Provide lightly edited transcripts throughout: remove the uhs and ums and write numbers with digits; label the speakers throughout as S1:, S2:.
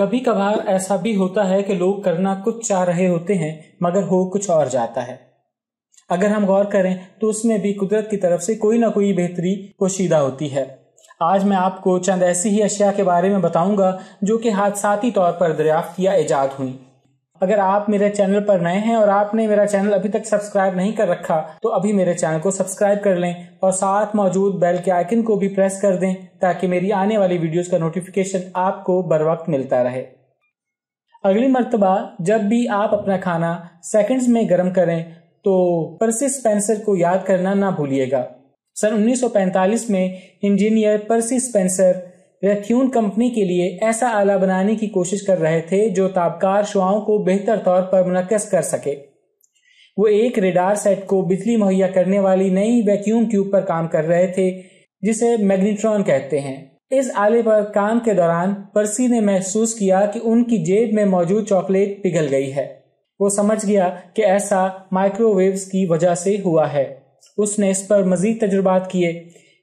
S1: کبھی کبھار ایسا بھی ہوتا ہے کہ لوگ کرنا کچھ چاہ رہے ہوتے ہیں مگر ہو کچھ اور جاتا ہے۔ اگر ہم غور کریں تو اس میں بھی قدرت کی طرف سے کوئی نہ کوئی بہتری پوشیدہ ہوتی ہے۔ آج میں آپ کو چند ایسی ہی اشیاء کے بارے میں بتاؤں گا جو کہ حادثاتی طور پر دریافت یا ایجاد ہوئیں۔ اگر آپ میرے چینل پر نئے ہیں اور آپ نے میرا چینل ابھی تک سبسکرائب نہیں کر رکھا تو ابھی میرے چینل کو سبسکرائب کر لیں اور ساتھ موجود بیل کے آئیکن کو بھی پریس کر دیں تاکہ میری آنے والی ویڈیوز کا نوٹیفیکیشن آپ کو بر وقت ملتا رہے۔ اگلی مرتبہ جب بھی آپ اپنا کھانا سیکنڈز میں گرم کریں تو پرسی اسپینسر کو یاد کرنا نہ بھولیے گا۔ سن 1945 میں انجینئر پرسی اسپینسر ریتھیون کمپنی کے لیے ایسا آلہ بنانے کی کوشش کر رہے تھے جو تابکار شعاؤں کو بہتر طور پر منعکس کر سکے۔ وہ ایک ریڈار سیٹ کو بجلی مہیا کرنے والی نئی ویکیوم ٹیوب پر کام کر رہے تھے جسے میگنیٹرون کہتے ہیں۔ اس آلے پر کام کے دوران پرسی نے محسوس کیا کہ ان کی جیب میں موجود چاکلیٹ پگھل گئی ہے۔ وہ سمجھ گیا کہ ایسا مائکرو ویوز کی وجہ سے ہوا ہے۔ اس نے اس پر مزید تجربات کیے۔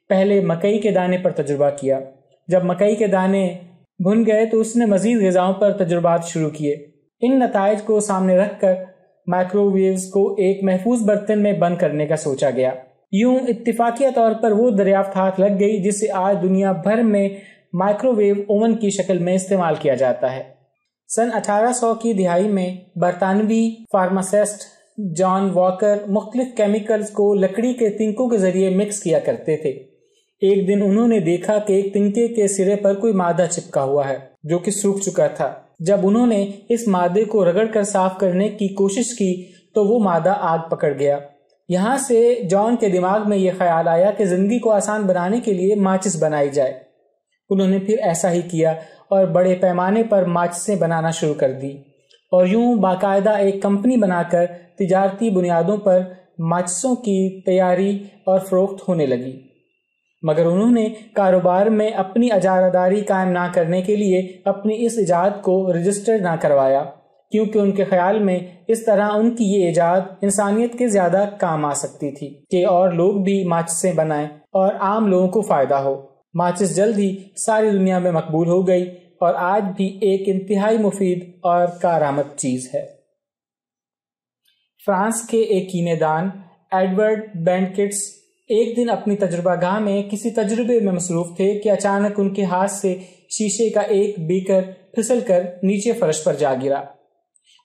S1: پہلے مکئی کے دانے پر تجربہ کیا۔ جب مکئی کے دانے بھن گئے تو اس نے مزید غذاؤں پر تجربات شروع کیے۔ ان نتائج کو سامنے رکھ کر مائکرو ویوز کو ایک محفوظ برتن میں بند کرنے کا سوچا گیا۔ یوں اتفاقیہ طور پر وہ دریافت ہاتھ لگ گئی جسے آج دنیا بھر میں مائکرو ویو اوون کی شکل میں استعمال کیا جاتا ہے۔ سن 1800 کی دہائی میں برطانوی فارماسسٹ جان واکر مختلف کیمیکلز کو لکڑی کے تنکوں کے ذریعے مکس کیا کرتے تھے۔ ایک دن انہوں نے دیکھا کہ ایک تنکے کے سرے پر کوئی مادہ چپکا ہوا ہے جو کہ سوکھ چکا تھا۔ جب انہوں نے اس مادے کو رگڑ کر صاف کرنے کی کوشش کی تو وہ مادہ آگ پکڑ گیا۔ یہاں سے جان کے دماغ میں یہ خیال آیا کہ زندگی کو آسان بنانے کے لیے ماچس بنائی جائے۔ انہوں نے پھر ایسا ہی کیا اور بڑے پیمانے پر ماچسیں بنانا شروع کر دی اور یوں باقاعدہ ایک کمپنی بنا کر تجارتی بنیادوں پر ماچسوں کی تیاری اور فروخت ہونے لگی۔ مگر انہوں نے کاروبار میں اپنی اجارہ داری قائم نہ کرنے کے لیے اپنی اس ایجاد کو رجسٹر نہ کروایا، کیونکہ ان کے خیال میں اس طرح ان کی یہ ایجاد انسانیت کے زیادہ کام آ سکتی تھی کہ اور لوگ بھی ماچسیں بنائیں اور عام لوگوں کو فائدہ ہو۔ ماچس جلد ہی ساری دنیا میں مقبول ہو گئی اور آج بھی ایک انتہائی مفید اور کارآمد چیز ہے۔ فرانس کے ایک کینے دان ایڈورڈ بینکٹس ایک دن اپنی تجربہ گاہ میں کسی تجربے میں مصروف تھے کہ اچانک ان کے ہاتھ سے شیشے کا ایک بیکر پھسل کر نیچے فرش پر جا گرا۔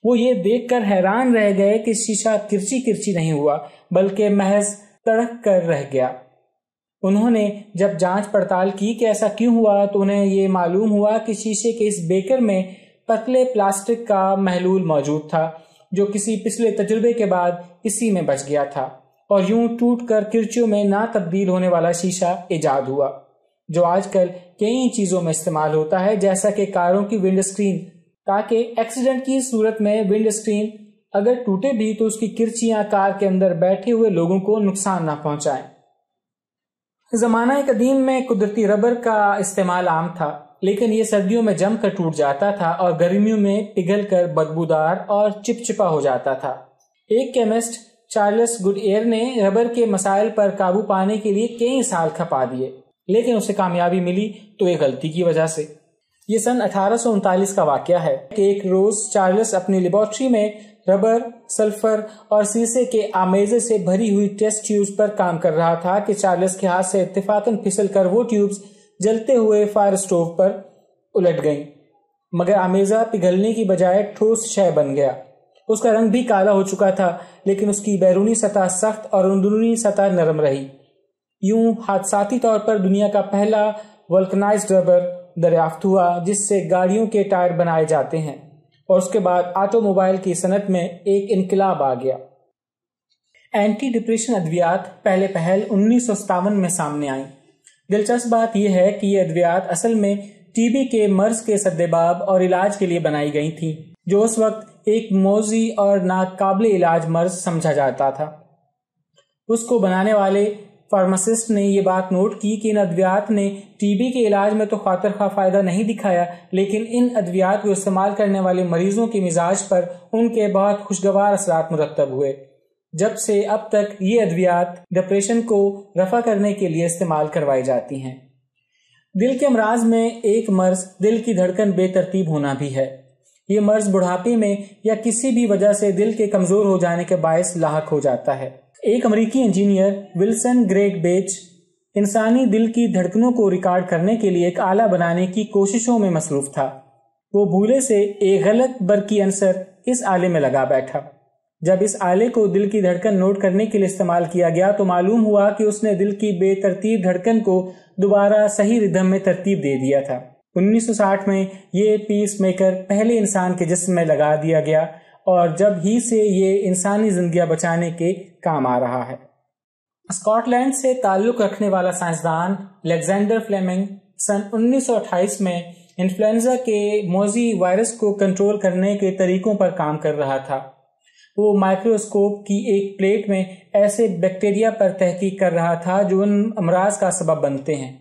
S1: وہ یہ دیکھ کر حیران رہ گئے کہ شیشہ کرچی کرچی نہیں ہوا بلکہ محض تڑک کر رہ گیا۔ انہوں نے جب جانچ پڑتال کی کہ ایسا کیوں ہوا تو انہیں یہ معلوم ہوا کہ شیشے کے اس بیکر میں پتلے پلاسٹک کا محلول موجود تھا جو کسی پچھلے تجربے کے بعد اسی میں بچ گیا تھا، اور یوں ٹوٹ کر کرچیوں میں نہ تبدیل ہونے والا شیشہ ایجاد ہوا جو آج کل کئی چیزوں میں استعمال ہوتا ہے، جیسا کہ کاروں کی ونڈ اسکرین، تاکہ ایکسیڈنٹ کی صورت میں ونڈ اسکرین اگر ٹوٹے بھی تو اس کی کرچیاں کار کے اندر بیٹھے ہوئے لوگوں کو نقصان نہ پہنچائیں۔ زمانہ قدیم میں قدرتی ربر کا استعمال عام تھا، لیکن یہ سردیوں میں جم کر ٹوٹ جاتا تھا اور گرمیوں میں پگھل کر بدبودار اور چپچپا ہو جاتا تھا۔ ایک کیمسٹ چارلس گڈ ایئر نے ربر کے مسائل پر قابو پانے کے لیے کئی سال کھپا دیے، لیکن اسے کامیابی ملی تو ایک غلطی کی وجہ سے۔ یہ سن 1839 کا واقعہ ہے کہ ایک روز چارلس اپنی لیبارٹری میں ربر، سلفر اور سیسے کے آمیزے سے بھری ہوئی ٹیسٹ ٹیوبز پر کام کر رہا تھا کہ چارلس کے ہاتھ سے اتفاقاً پھسل کر وہ ٹیوبز جلتے ہوئے فائر اسٹوو پر الٹ گئیں، مگر آمیزہ پگھلنے کی بجائے ٹھوس شے بن گیا۔ اس کا رنگ بھی کالا ہو چکا تھا، لیکن اس کی بیرونی سطح سخت اور اندرونی سطح نرم رہی۔ یوں حادثاتی طور پر دنیا کا پہلا ولکنائزڈ ربر دریافت ہوا جس سے گاڑیوں کے ٹائر بنائے جاتے ہیں، اور اس کے بعد آٹو موبائل کی صنعت میں ایک انقلاب آ گیا۔ اینٹی ڈپریشن ادویات پہلے پہل 1957 میں سامنے آئیں۔ دلچسپ بات یہ ہے کہ یہ ادویات اصل میں ٹی بی کے مرض کے سدباب اور علاج کے لیے بنائی گئی تھیں، جو اس وقت ایک موذی اور ناقابل علاج مرض سمجھا جاتا تھا۔ اس کو بنانے والے فارماسسٹ نے یہ بات نوٹ کی کہ ان ادویات نے ٹی بی کے علاج میں تو خاطر خواہ فائدہ نہیں دکھایا، لیکن ان ادویات کو استعمال کرنے والے مریضوں کے مزاج پر ان کے بہت خوشگوار اثرات مرتب ہوئے۔ جب سے اب تک یہ ادویات ڈپریشن کو رفع کرنے کے لیے استعمال کروائی جاتی ہیں۔ دل کے امراض میں ایک مرض دل کی دھڑکن بے ترتیب ہونا بھی ہے۔ یہ مرض بڑھاپے میں یا کسی بھی وجہ سے دل کے کمزور ہو جانے کے باعث لاحق ہو جاتا ہے۔ ایک امریکی انجینئر ولسن گریگ بیچ انسانی دل کی دھڑکنوں کو ریکارڈ کرنے کے لیے ایک آلہ بنانے کی کوششوں میں مصروف تھا۔ وہ بھولے سے ایک غلط برقی عنصر اس آلے میں لگا بیٹھا۔ جب اس آلے کو دل کی دھڑکن نوٹ کرنے کے لیے استعمال کیا گیا تو معلوم ہوا کہ اس نے دل کی بے ترتیب دھڑکن کو دوبارہ صحیح ردھم میں ترتیب دے دیا تھا۔ 1960 میں یہ پیس میکر پہلے انسان کے جسم میں لگا دیا گیا اور جب ہی سے یہ انسانی زندگیاں بچانے کے کام آ رہا ہے۔ اسکاٹ لینڈ سے تعلق رکھنے والا سائنسدان الیگزینڈر فلیمنگ سن 1928 میں انفلوئنزا کے موذی وائرس کو کنٹرول کرنے کے طریقوں پر کام کر رہا تھا۔ وہ مائکروسکوپ کی ایک پلیٹ میں ایسے بیکٹیریا پر تحقیق کر رہا تھا جو ان امراض کا سبب بنتے ہیں۔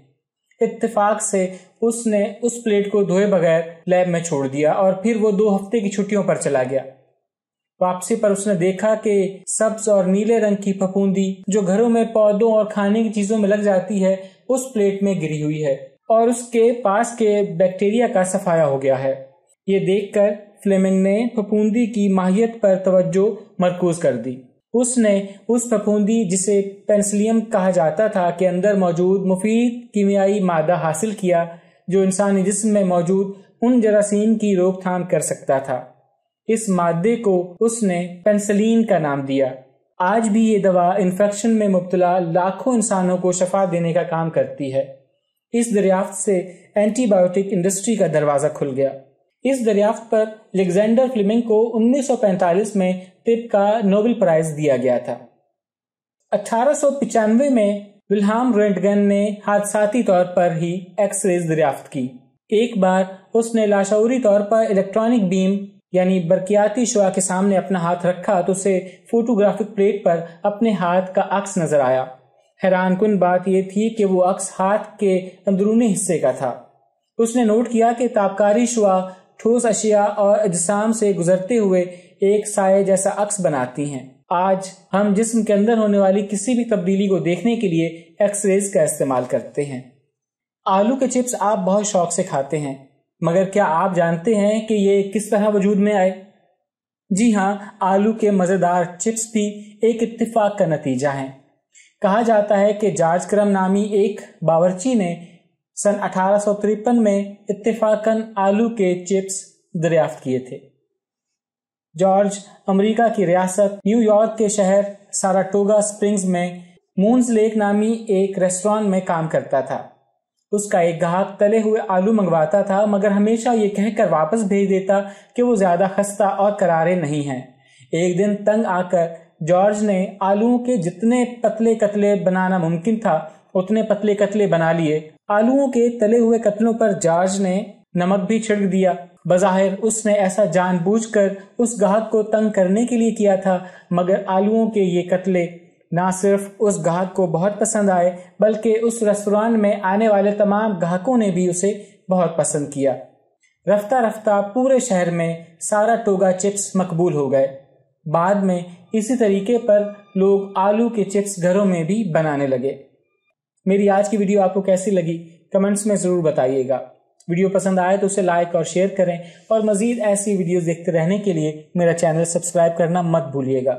S1: اتفاق سے اس نے اس پلیٹ کو دھوئے بغیر لیب میں چھوڑ دیا اور پھر وہ 2 ہفتے کی چھٹیوں پر چلا گیا۔ واپسی پر اس نے دیکھا کہ سبز اور نیلے رنگ کی پھپھوندی جو گھروں میں پودوں اور کھانے کی چیزوں میں لگ جاتی ہے اس پلیٹ میں گری ہوئی ہے اور اس کے پاس کے بیکٹیریا کا صفایا ہو گیا ہے۔ یہ دیکھ کر فلیمنگ نے پھپھوندی کی ماہیت پر توجہ مرکوز کر دی۔ اس نے اس پھپھوندی جسے پینسلیم کہا جاتا تھا کے اندر موجود مفید کیمیائی مادہ حاصل کیا جو انسانی جسم میں موجود ان جراثیم کی روک تھام کر سکتا تھا۔ اس مادے کو اس نے پینسلین کا نام دیا۔ آج بھی یہ دوا انفیکشن میں مبتلا لاکھوں انسانوں کو شفا دینے کا کام کرتی ہے۔ اس دریافت سے اینٹی بایوٹک انڈسٹری کا دروازہ کھل گیا۔ اس دریافت پر الیگزینڈر فلیمنگ کو 1945 میں طب کا نوبل پرائز دیا گیا تھا۔ 1895 میں ولہام رونٹگن نے حادثاتی طور پر ہی ایکس ریز دریافت کی۔ ایک بار اس نے لاشعوری طور پر الیکٹرانک بیم یعنی برقیاتی شعاع کے سامنے اپنا ہاتھ رکھا تو اسے فوٹوگرافک پلیٹ پر اپنے ہاتھ کا عکس نظر آیا۔ حیران کن بات یہ تھی کہ وہ عکس ہاتھ کے اندرونی حصے کا تھا۔ اس نے نوٹ کیا کہ تابکاری شعاع ٹھوس اشیاء اور اجسام سے گزرتے ہوئے ایک سائے جیسا عکس بناتی ہیں۔ آج ہم جسم کے اندر ہونے والی کسی بھی تبدیلی کو دیکھنے کے لیے ایکس ریز کا استعمال کرتے ہیں۔ آلو کے چپس آپ بہت شوق سے کھاتے ہیں، مگر کیا آپ جانتے ہیں کہ یہ کس طرح وجود میں آئے؟ جی ہاں، آلو کے مزیدار چپس بھی ایک اتفاق کا نتیجہ ہیں۔ کہا جاتا ہے کہ جارج کرم نامی ایک باورچی نے سن 1853 میں اتفاقاً آلو کے چپس دریافت کیے تھے۔ جارج امریکہ کی ریاست نیو یارک کے شہر ساراٹوگا سپرنگز میں مونز لیک نامی ایک ریسٹوران میں کام کرتا تھا۔ اس کا ایک گاہک تلے ہوئے آلو منگواتا تھا مگر ہمیشہ یہ کہہ کر واپس بھیج دیتا کہ وہ زیادہ خستہ اور کرارے نہیں ہیں۔ ایک دن تنگ آ کر جارج نے آلووں کے جتنے پتلے قطلے بنانا ممکن تھا اتنے پتلے قطلے بنا لیے۔ آلووں کے تلے ہوئے قطلوں پر جارج نے نمک بھی چھڑک دیا۔ بظاہر اس نے ایسا جان بوجھ کر اس گاہک کو تنگ کرنے کے لیے کیا تھا، مگر آلووں کے یہ قطلے نہ صرف اس گاہک کو بہت پسند آئے بلکہ اس ریستوران میں آنے والے تمام گاہکوں نے بھی اسے بہت پسند کیا۔ رفتہ رفتہ پورے شہر میں ساراٹوگا چپس مقبول ہو گئے۔ بعد میں اسی طریقے پر لوگ آلو کے چپس گھروں میں بھی بنانے لگے۔ میری آج کی ویڈیو آپ کو کیسی لگی کمنٹس میں ضرور بتائیے گا۔ ویڈیو پسند آئے تو اسے لائک اور شیئر کریں اور مزید ایسی ویڈیوز دیکھتے رہنے کے لیے میرا چینل سبسکرائب کرنا مت بھولیے گا۔